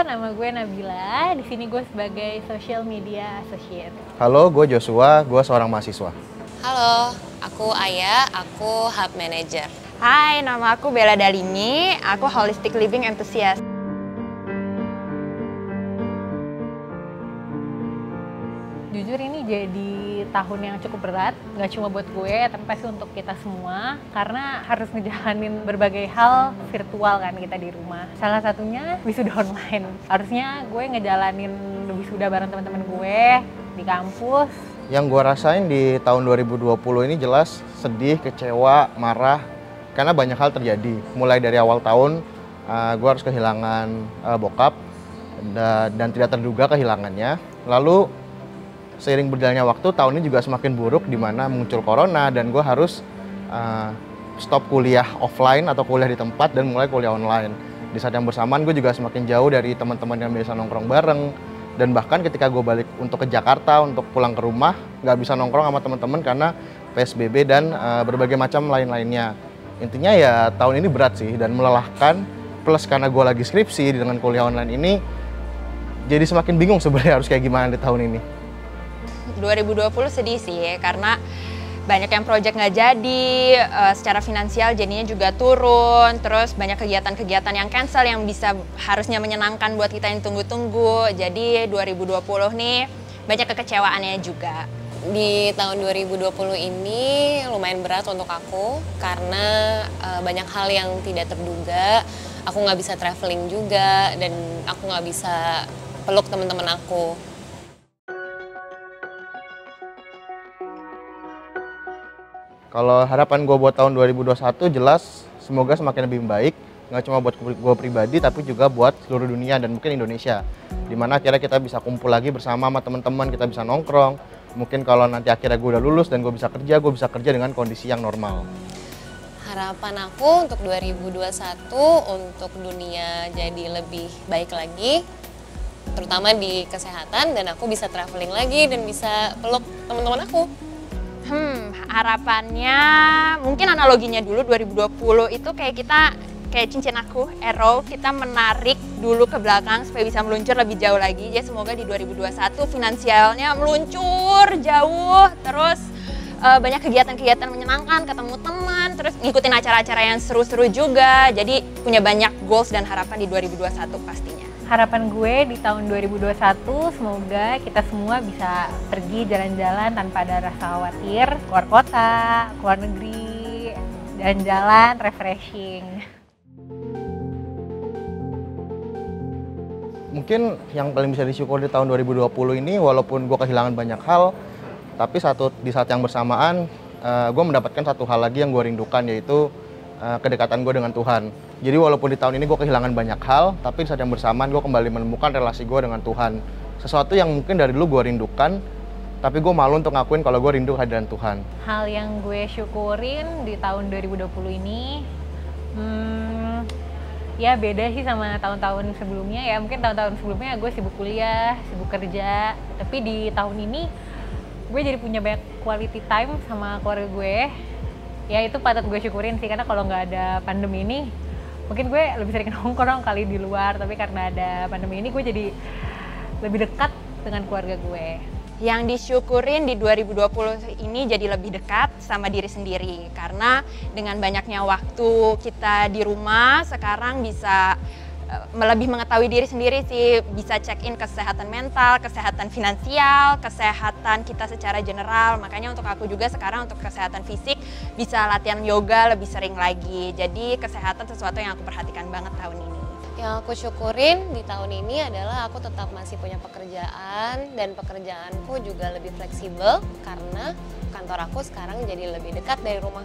nama gue Nabila. Di sini gue sebagai social media associate. Halo, gue Joshua, gue seorang mahasiswa. Halo, aku Aya, aku hub manager. Hai, nama aku Bella Dalini, aku holistic living enthusiast. Jujur ini jadi tahun yang cukup berat, nggak cuma buat gue, tapi pasti untuk kita semua. Karena harus ngejalanin berbagai hal virtual kan kita di rumah. Salah satunya wisuda online. Harusnya gue ngejalanin wisuda bareng teman-teman gue di kampus. Yang gue rasain di tahun 2020 ini jelas sedih, kecewa, marah. Karena banyak hal terjadi. Mulai dari awal tahun, gue harus kehilangan bokap dan tidak terduga kehilangannya. Lalu seiring berjalannya waktu, tahun ini juga semakin buruk di mana muncul corona dan gue harus stop kuliah offline atau kuliah di tempat dan mulai kuliah online. Di saat yang bersamaan gue juga semakin jauh dari teman-teman yang biasa nongkrong bareng, dan bahkan ketika gue balik untuk ke Jakarta untuk pulang ke rumah nggak bisa nongkrong sama teman-teman karena PSBB dan berbagai macam lain-lainnya. Intinya ya tahun ini berat sih dan melelahkan, plus karena gue lagi skripsi dengan kuliah online ini jadi semakin bingung sebenarnya harus kayak gimana di tahun ini. 2020 sedih sih, karena banyak yang project nggak jadi, secara finansial jadinya juga turun, terus banyak kegiatan-kegiatan yang cancel yang bisa harusnya menyenangkan buat kita yang tunggu-tunggu. Jadi 2020 nih banyak kekecewaannya juga. Di tahun 2020 ini lumayan berat untuk aku karena banyak hal yang tidak terduga. Aku nggak bisa traveling juga dan aku nggak bisa peluk teman-teman aku. Kalau harapan gue buat tahun 2021 jelas semoga semakin lebih baik, nggak cuma buat gue pribadi tapi juga buat seluruh dunia dan mungkin Indonesia. Dimana akhirnya kita bisa kumpul lagi bersama teman-teman, kita bisa nongkrong. Mungkin kalau nanti akhirnya gue udah lulus dan gue bisa kerja dengan kondisi yang normal. Harapan aku untuk 2021 untuk dunia jadi lebih baik lagi, terutama di kesehatan, dan aku bisa traveling lagi dan bisa peluk teman-teman aku. Harapannya mungkin analoginya dulu 2020 itu kayak cincin aku, arrow, kita menarik dulu ke belakang supaya bisa meluncur lebih jauh lagi. Jadi semoga di 2021 finansialnya meluncur jauh, terus banyak kegiatan-kegiatan menyenangkan, ketemu teman, terus ngikutin acara-acara yang seru-seru juga. Jadi punya banyak goals dan harapan di 2021 pastinya. Harapan gue di tahun 2021 semoga kita semua bisa pergi jalan-jalan tanpa ada rasa khawatir, keluar kota, keluar negeri, jalan-jalan, refreshing. Mungkin yang paling bisa disyukur di tahun 2020 ini walaupun gue kehilangan banyak hal, tapi di saat yang bersamaan gue mendapatkan satu hal lagi yang gue rindukan, yaitu kedekatan gue dengan Tuhan. Jadi walaupun di tahun ini gue kehilangan banyak hal, tapi di saat yang bersamaan gue kembali menemukan relasi gue dengan Tuhan. Sesuatu yang mungkin dari dulu gue rindukan, tapi gue malu untuk ngakuin kalau gue rindu kehadiran Tuhan. Hal yang gue syukurin di tahun 2020 ini, ya beda sih sama tahun-tahun sebelumnya ya. Mungkin tahun-tahun sebelumnya gue sibuk kuliah, sibuk kerja, tapi di tahun ini gue jadi punya banyak quality time sama keluarga gue. Ya itu patut gue syukurin sih, karena kalau nggak ada pandemi ini mungkin gue lebih sering nongkrong kali di luar, tapi karena ada pandemi ini gue jadi lebih dekat dengan keluarga gue. Yang disyukurin di 2020 ini jadi lebih dekat sama diri sendiri, karena dengan banyaknya waktu kita di rumah sekarang bisa lebih mengetahui diri sendiri sih, bisa check in kesehatan mental, kesehatan finansial, kesehatan kita secara general. Makanya untuk aku juga sekarang untuk kesehatan fisik bisa latihan yoga lebih sering lagi. Jadi kesehatan sesuatu yang aku perhatikan banget tahun ini. Yang aku syukurin di tahun ini adalah aku tetap masih punya pekerjaan dan pekerjaanku juga lebih fleksibel karena kantor aku sekarang jadi lebih dekat dari rumah.